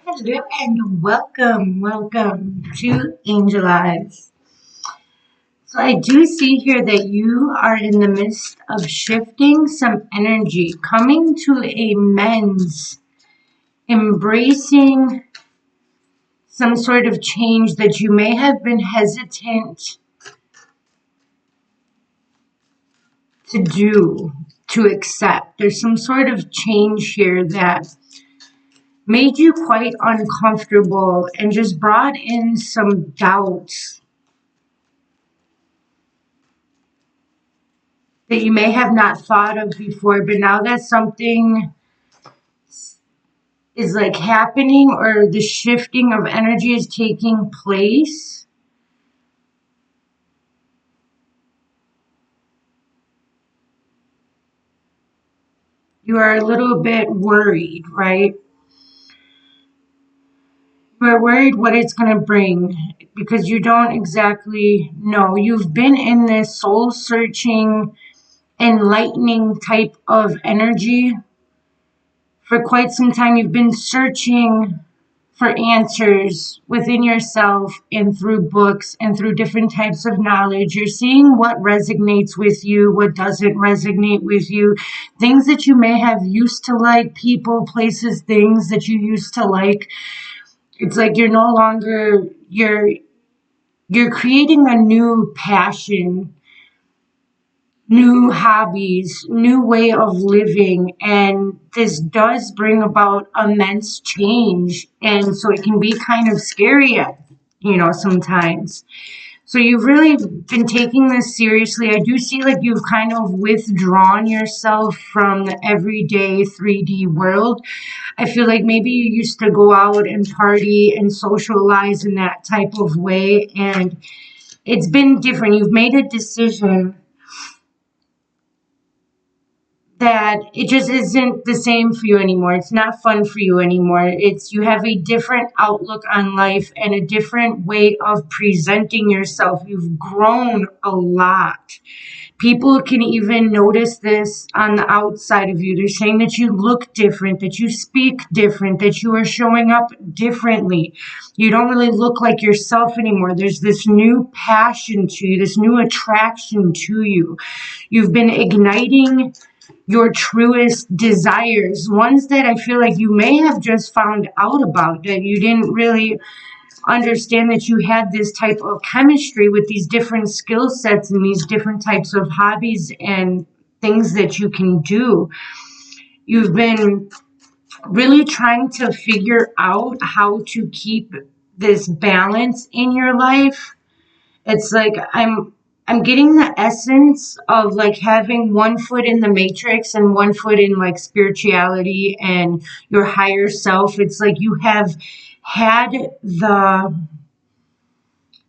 Hello and welcome to Angel Eyes. So I do see here that you are in the midst of shifting some energy, coming to a men's, embracing some sort of change that you may have been hesitant to do, to accept. There's some sort of change here that made you quite uncomfortable and just brought in some doubts that you may have not thought of before, but now that something is like happening or the shifting of energy is taking place, you are a little bit worried, right? You are worried what it's going to bring because you don't exactly know. You've been in this soul searching, enlightening type of energy for quite some time. You've been searching for answers within yourself and through books and through different types of knowledge. You're seeing what resonates with you, what doesn't resonate with you, things that you may have used to like, people, places, things that you used to like. It's like you're no longer you're creating a new passion, new hobbies, new way of living, and this does bring about immense change. And so it can be kind of scary, sometimes. So you've really been taking this seriously. I do see like you've kind of withdrawn yourself from the everyday 3D world. I feel like maybe you used to go out and party and socialize in that type of way, and it's been different. You've made a decision that it just isn't the same for you anymore. It's not fun for you anymore. It's you have a different outlook on life and a different way of presenting yourself. You've grown a lot. People can even notice this on the outside of you. They're saying that you look different, that you speak different, that you are showing up differently. You don't really look like yourself anymore. There's this new passion to you, this new attraction to you. You've been igniting your truest desires, ones that I feel like you may have just found out about, that you didn't really understand that you had this type of chemistry with these different skill sets and these different types of hobbies and things that you can do. You've been really trying to figure out how to keep this balance in your life. It's like I'm getting the essence of like having one foot in the matrix and one foot in like spirituality and your higher self. It's like you have had the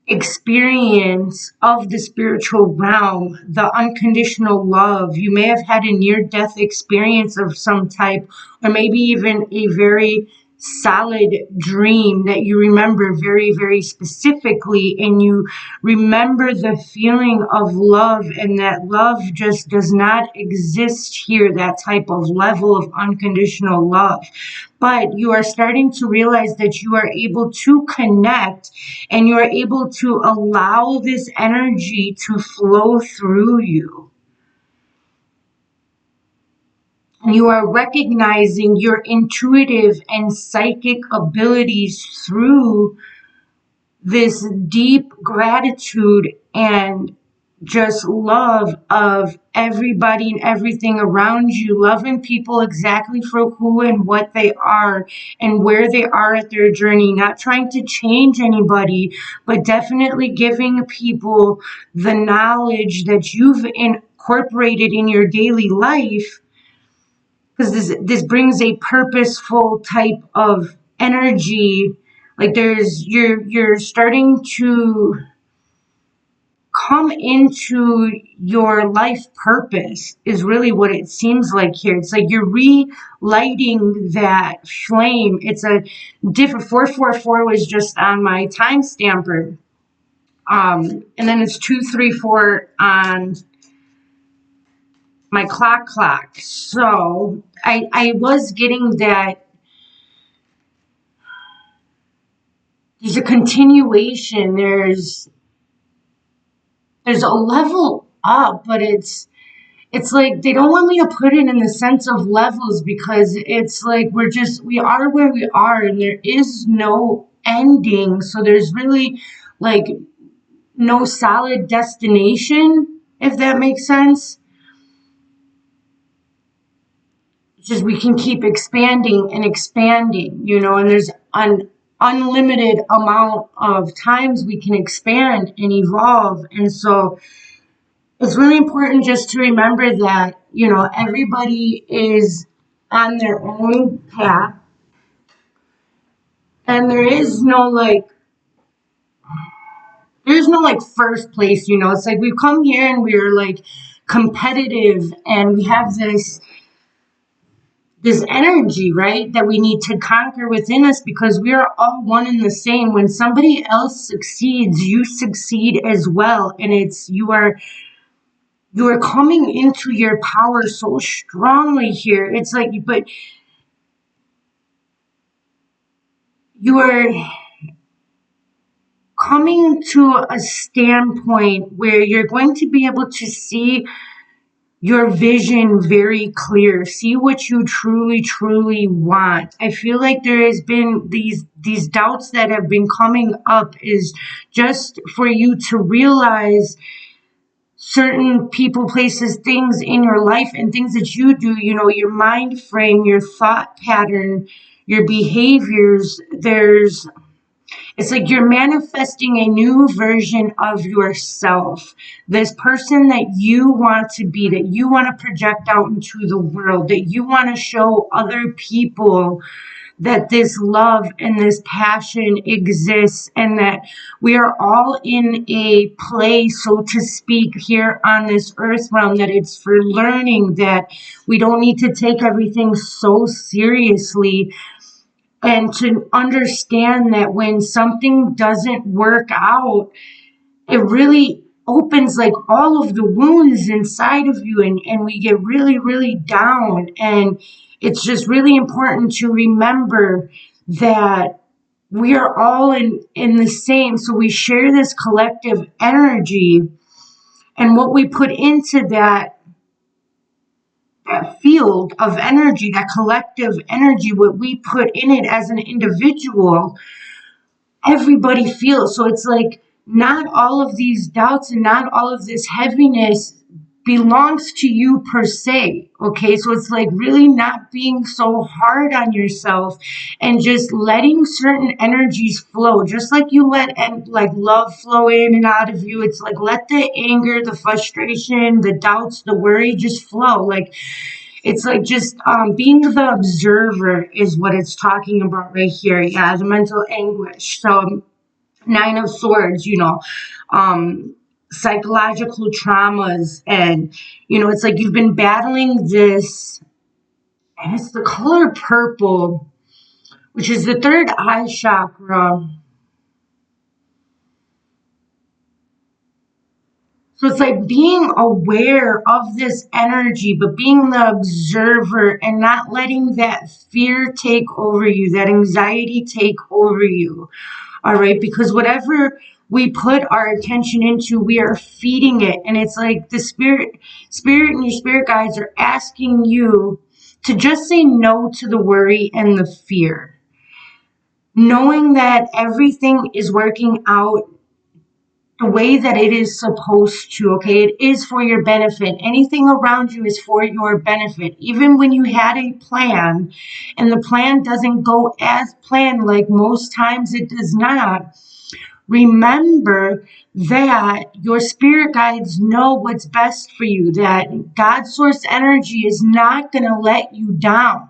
experience of the spiritual realm, the unconditional love. You may have had a near death experience of some type, or maybe even a very solid dream that you remember very, very specifically, and you remember the feeling of love, and that love just does not exist here, that type of level of unconditional love. But you are starting to realize that you are able to connect and you are able to allow this energy to flow through you. And you are recognizing your intuitive and psychic abilities through this deep gratitude and just love of everybody and everything around you, loving people exactly for who and what they are and where they are at their journey, not trying to change anybody, but definitely giving people the knowledge that you've incorporated in your daily life, because this brings a purposeful type of energy. Like you're starting to come into your life purpose is really what it seems like here. It's like you're relighting that flame. It's a different 444 was just on my time stamper. And then it's 234 on my clock. So I was getting that there's a continuation. There's a level up, but it's like they don't want me to put it in the sense of levels, because it's like we are where we are and there is no ending. So there's really like no solid destination, if that makes sense. It's just we can keep expanding and expanding, and there's an unlimited amount of times we can expand and evolve. And so it's really important just to remember that, everybody is on their own path, and there's no like first place. It's like we've come here and we're like competitive, and we have this energy, right, that we need to conquer within us, because we are all one and the same. When somebody else succeeds, you succeed as well. And you are coming into your power so strongly here. It's like, but you are coming to a standpoint where you're going to be able to see your vision very clear, see what you truly, truly want. I feel like there has been these doubts that have been coming up, is just for you to realize certain people, places, things in your life and things that you do, your mind frame, your thought pattern, your behaviors. It's like you're manifesting a new version of yourself. This person that you want to be, that you want to project out into the world, that you want to show other people that this love and this passion exists, and that we are all in a play, so to speak, here on this earth realm, that it's for learning, that we don't need to take everything so seriously, and to understand that when something doesn't work out, it really opens like all of the wounds inside of you, and we get really, really down. And it's just really important to remember that we are all in the same. So we share this collective energy, and what we put into that field of energy, that collective energy, what we put in it as an individual, everybody feels. So it's like not all of these doubts and not all of this heaviness belongs to you per se. Okay, so it's like really not being so hard on yourself, and just letting certain energies flow, just like you let like love flow in and out of you. It's like let the anger, the frustration, the doubts, the worry just flow. Like it's like just being the observer is what it's talking about right here. Yeah, the mental anguish. So Nine of Swords, psychological traumas. And, it's like you've been battling this, and it's the color purple, which is the third eye chakra. So it's like being aware of this energy, but being the observer and not letting that fear take over you, that anxiety take over you. All right, because whatever we put our attention into, we are feeding it. And it's like the spirit and your spirit guides are asking you to just say no to the worry and the fear, knowing that everything is working out the way that it is supposed to. Okay, it is for your benefit. Anything around you is for your benefit. Even when you had a plan and the plan doesn't go as planned, like most times it does not, remember that your spirit guides know what's best for you, that God's source energy is not going to let you down.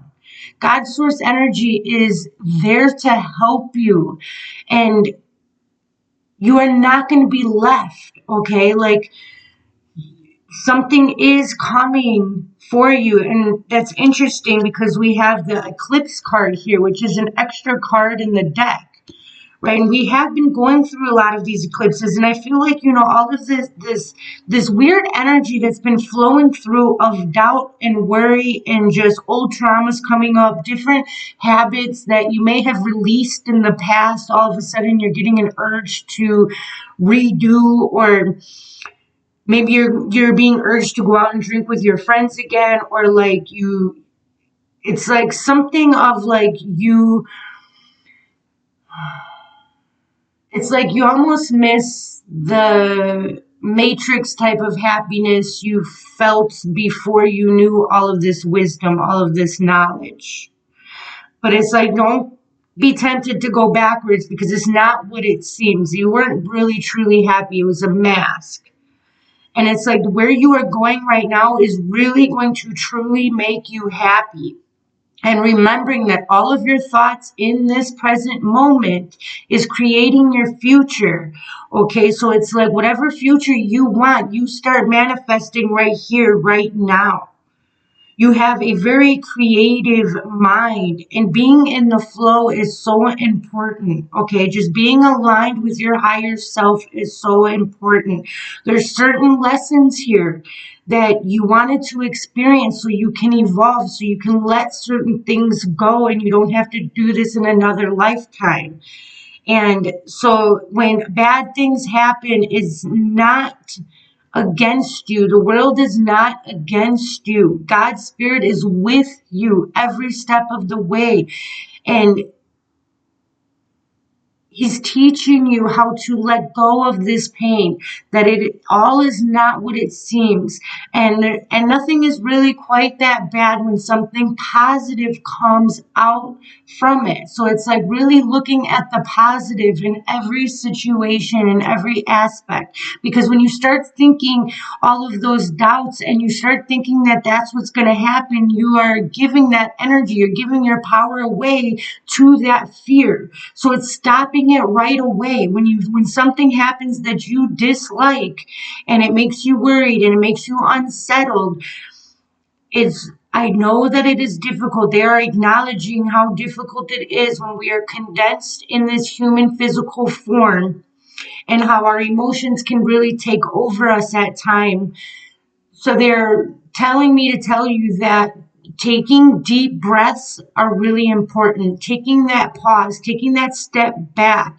God's source energy is there to help you, and you are not going to be left. Okay, like something is coming for you. And that's interesting because we have the eclipse card here, which is an extra card in the deck, right? And we have been going through a lot of these eclipses, and I feel like, all of this weird energy that's been flowing through of doubt and worry and just old traumas coming up, different habits that you may have released in the past. All of a sudden you're getting an urge to redo, or maybe you're being urged to go out and drink with your friends again, or like it's like something of like it's like you almost miss the matrix type of happiness you felt before you knew all of this wisdom, all of this knowledge. But it's like, don't be tempted to go backwards, because it's not what it seems. You weren't really truly happy. It was a mask. And it's like where you are going right now is really going to truly make you happy. And remembering that all of your thoughts in this present moment is creating your future. Okay, so it's like whatever future you want, you start manifesting right here, right now. You have a very creative mind, and being in the flow is so important. Okay, just being aligned with your higher self is so important. There's certain lessons here that you wanted to experience so you can evolve, so you can let certain things go, and you don't have to do this in another lifetime. And so when bad things happen, it's not against you. The world is not against you. God's spirit is with you every step of the way. And He's teaching you how to let go of this pain, that it all is not what it seems. And nothing is really quite that bad when something positive comes out from it. So it's like really looking at the positive in every situation, in every aspect. Because when you start thinking all of those doubts and you start thinking that that's what's going to happen, you are giving that energy, you're giving your power away to that fear. So it's stopping it right away. When something happens that you dislike and it makes you worried and it makes you unsettled, I know that it is difficult. They are acknowledging how difficult it is when we are condensed in this human physical form, and how our emotions can really take over us at times. So they're telling me to tell you that taking deep breaths are really important. Taking that pause, taking that step back,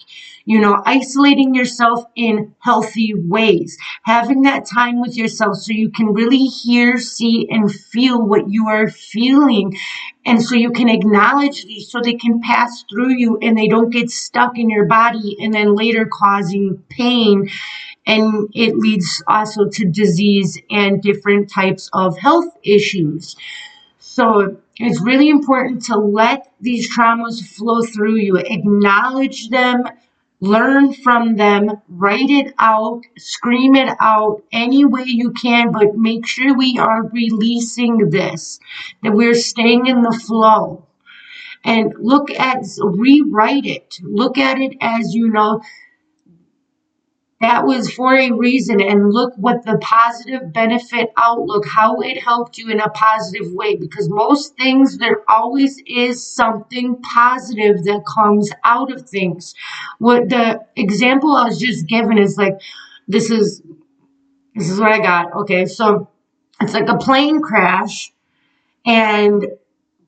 isolating yourself in healthy ways, having that time with yourself so you can really hear, see, and feel what you are feeling. And so you can acknowledge these so they can pass through you and they don't get stuck in your body and then later causing pain. And it leads also to disease and different types of health issues. So it's really important to let these traumas flow through you, acknowledge them, learn from them, write it out, scream it out any way you can, but make sure we are releasing this, that we're staying in the flow. And rewrite it. Look at it as, that was for a reason, and look what the positive benefit outlook, how it helped you in a positive way, because most things, there always is something positive that comes out of things. What the example I was just given is like, this is what I got. Okay, so it's like a plane crash, and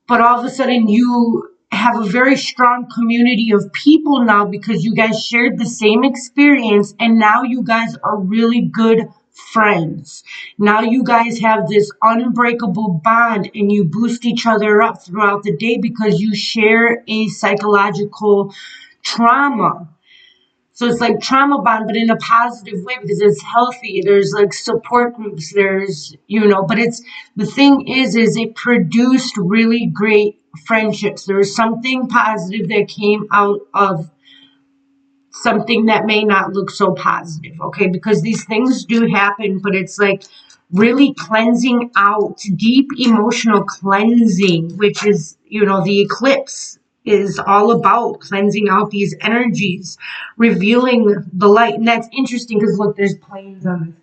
but all of a sudden you have a very strong community of people now because you guys shared the same experience, and now you guys are really good friends. Now you guys have this unbreakable bond and you boost each other up throughout the day because you share a psychological trauma. So it's like trauma bond, but in a positive way because it's healthy. There's like support groups. But the thing is it produced really great friendships. There was something positive that came out of something that may not look so positive, okay? Because these things do happen, but it's like really cleansing out, deep emotional cleansing, which is, the eclipse is all about cleansing out these energies, revealing the light. And that's interesting because look, there's planes on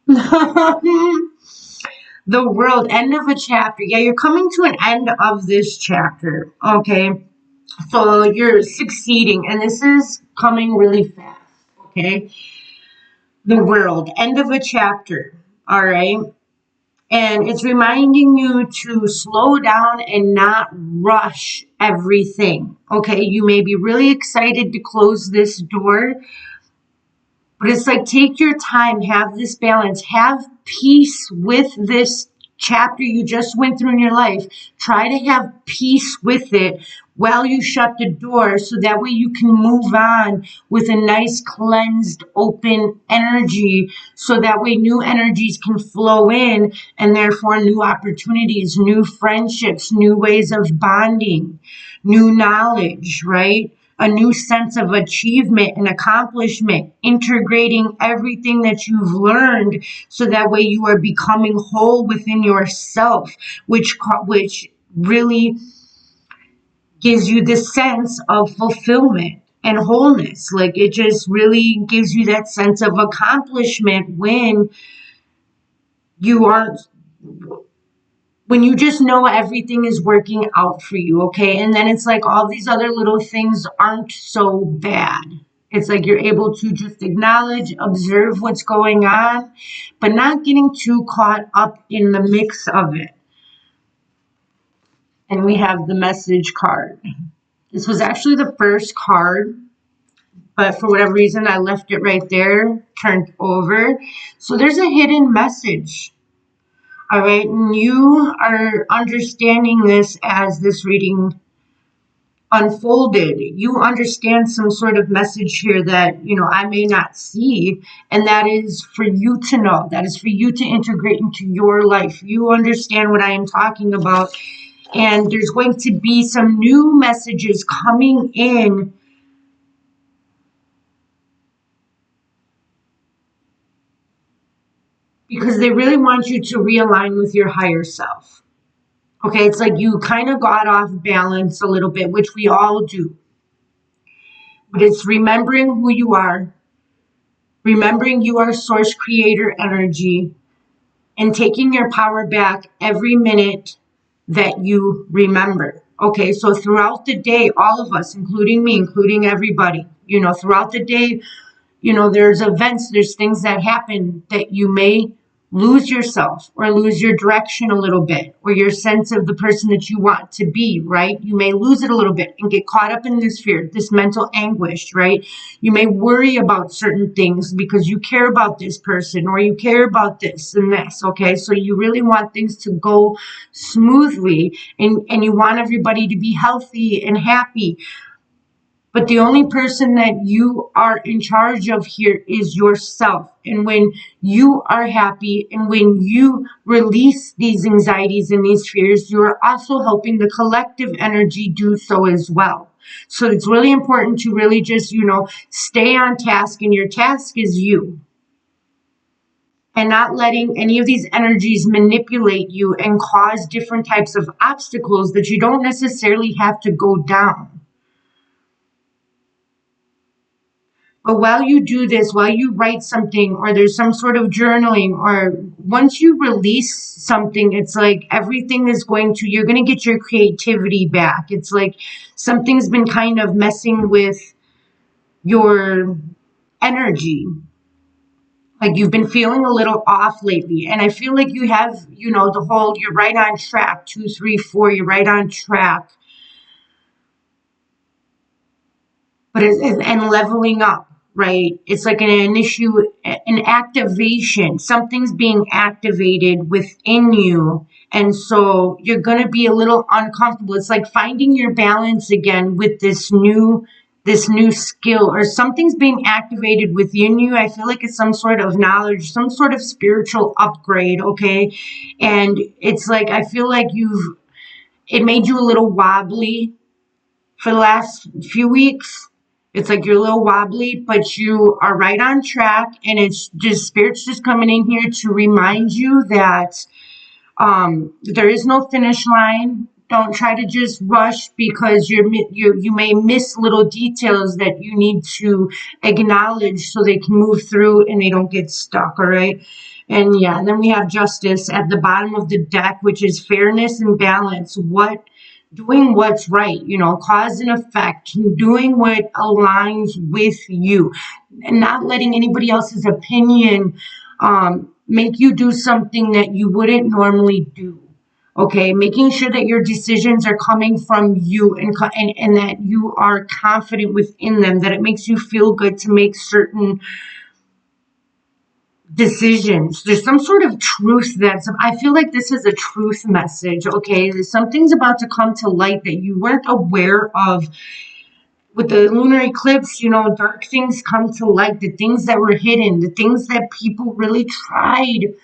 this card. The world, end of a chapter. Yeah, you're coming to an end of this chapter, okay? So you're succeeding, and this is coming really fast. Okay. The world, end of a chapter. All right. And it's reminding you to slow down and not rush everything. Okay. You may be really excited to close this door, but it's like take your time, have this balance, have peace with this chapter you just went through in your life. Try to have peace with it while you shut the door so that way you can move on with a nice cleansed open energy so that way new energies can flow in and therefore new opportunities, new friendships, new ways of bonding, new knowledge, right? A new sense of achievement and accomplishment, integrating everything that you've learned so that way you are becoming whole within yourself, which really gives you this sense of fulfillment and wholeness. Like it just really gives you that sense of accomplishment you aren't when you just know everything is working out for you, okay? And then it's like all these other little things aren't so bad. It's like you're able to just acknowledge, observe what's going on, but not getting too caught up in the mix of it. And we have the message card. This was actually the first card, but for whatever reason, I left it right there, turned over. So there's a hidden message. All right, and you are understanding this as this reading unfolded. You understand some sort of message here that, I may not see, and that is for you to know. That is for you to integrate into your life. You understand what I am talking about, and there's going to be some new messages coming in because they really want you to realign with your higher self. Okay, it's like you kind of got off balance a little bit, which we all do. But it's remembering who you are, remembering you are source creator energy, and taking your power back every minute that you remember. Okay, so throughout the day, all of us, including me, including everybody, throughout the day, there's events, there's things that happen that you may lose yourself or lose your direction a little bit or your sense of the person that you want to be, right? You may lose it a little bit and get caught up in this fear, this mental anguish, right? You may worry about certain things because you care about this person or you care about this and this, okay? So you really want things to go smoothly and you want everybody to be healthy and happy. But the only person that you are in charge of here is yourself. And when you are happy and when you release these anxieties and these fears, you are also helping the collective energy do so as well. So it's really important to really just, stay on task, and your task is you. And not letting any of these energies manipulate you and cause different types of obstacles that you don't necessarily have to go down. But while you do this, while you write something or there's some sort of journaling or once you release something, it's like everything is you're going to get your creativity back. It's like something's been kind of messing with your energy. Like you've been feeling a little off lately. And I feel like you have, you're right on track, 2, 3, 4, you're right on track. But and leveling up, right? It's like an activation. Something's being activated within you. And so you're going to be a little uncomfortable. It's like finding your balance again with this new skill, or something's being activated within you. I feel like it's some sort of knowledge, some sort of spiritual upgrade, okay? And it's like I feel like it made you a little wobbly for the last few weeks. It's like you're a little wobbly, but you are right on track. And it's just Spirit's just coming in here to remind you that there is no finish line. Don't try to just rush because you may miss little details that you need to acknowledge so they can move through and they don't get stuck. All right. And then we have justice at the bottom of the deck, which is fairness and balance. What doing what's right, cause and effect, doing what aligns with you, and not letting anybody else's opinion make you do something that you wouldn't normally do. Okay, making sure that your decisions are coming from you, and that you are confident within them, that it makes you feel good to make certain decisions. There's some sort of truth that I feel like this is a truth message. Okay, something's about to come to light that you weren't aware of. With the lunar eclipse, dark things come to light, the things that were hidden, the things that people really tried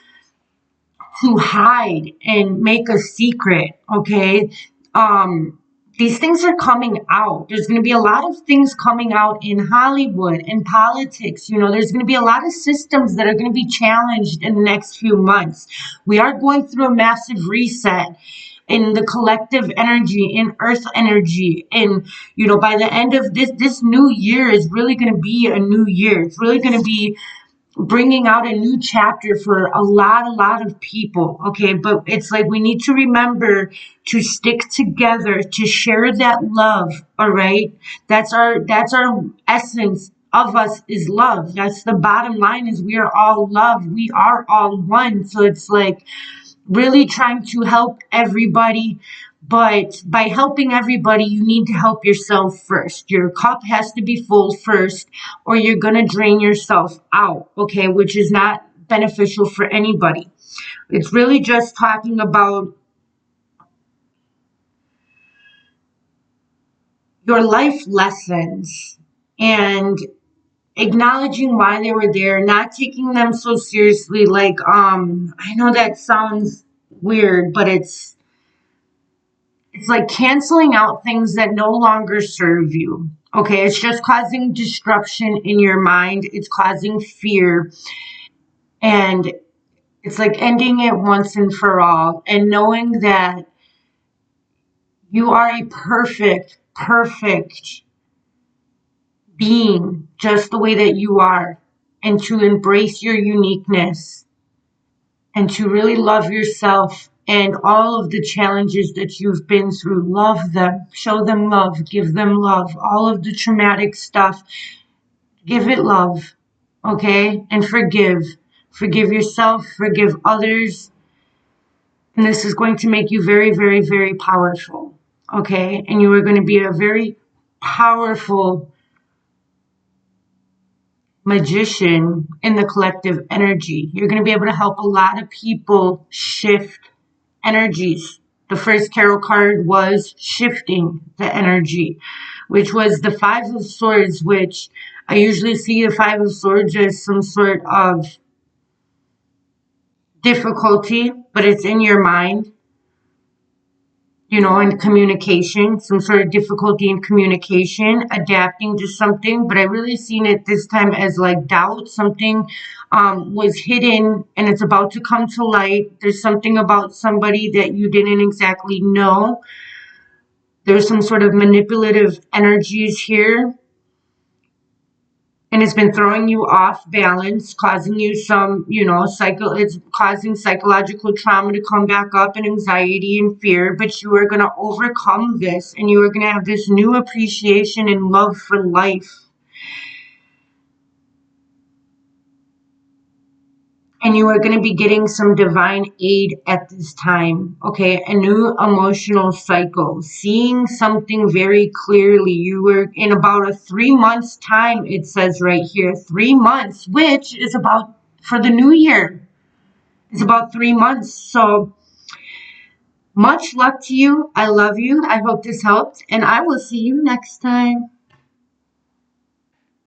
to hide and make a secret. Okay, um these things are coming out. There's going to be a lot of things coming out in Hollywood, in politics. There's going to be a lot of systems that are going to be challenged in the next few months. We are going through a massive reset in the collective energy, in earth energy. And by the end of this new year is really going to be a new year. It's really going to be bringing out a new chapter for a lot of people. Okay, but it's like we need to remember to stick together, to share that love. All right, that's our essence of us, is love. That's the bottom line, is we are all love, we are all one. So it's like really trying to help everybody. But by helping everybody, you need to help yourself first. Your cup has to be full first, or you're going to drain yourself out, okay, which is not beneficial for anybody. It's really just talking about your life lessons and acknowledging why they were there, not taking them so seriously. Like, I know that sounds weird, but it's like canceling out things that no longer serve you. Okay, it's just causing disruption in your mind. It's causing fear. And it's like ending it once and for all, and knowing that you are a perfect being just the way that you are, and to embrace your uniqueness, and to really love yourself and all of the challenges that you've been through. Love them, show them love, give them love. All of the traumatic stuff, give it love, okay? And forgive. Forgive yourself, forgive others. And this is going to make you very, very, very powerful, okay? And you are going to be a very powerful magician in the collective energy. You're going to be able to help a lot of people shift energies. The first tarot card was shifting the energy, which was the Five of Swords, which I usually see the Five of Swords as some sort of difficulty, but it's in your mind, in communication, some sort of difficulty in communication, adapting to something. But I really seen it this time as like doubt. Something was hidden and it's about to come to light. There's something about somebody that you didn't exactly know. There's some sort of manipulative energies here. And it's been throwing you off balance, causing you some, it's causing psychological trauma to come back up, and anxiety and fear. But you are going to overcome this, and you are going to have this new appreciation and love for life. And you are going to be getting some divine aid at this time. Okay, a new emotional cycle, seeing something very clearly. You were in about a 3 months time, it says right here, 3 months, which is about for the new year. It's about 3 months. So much luck to you. I love you. I hope this helped, and I will see you next time.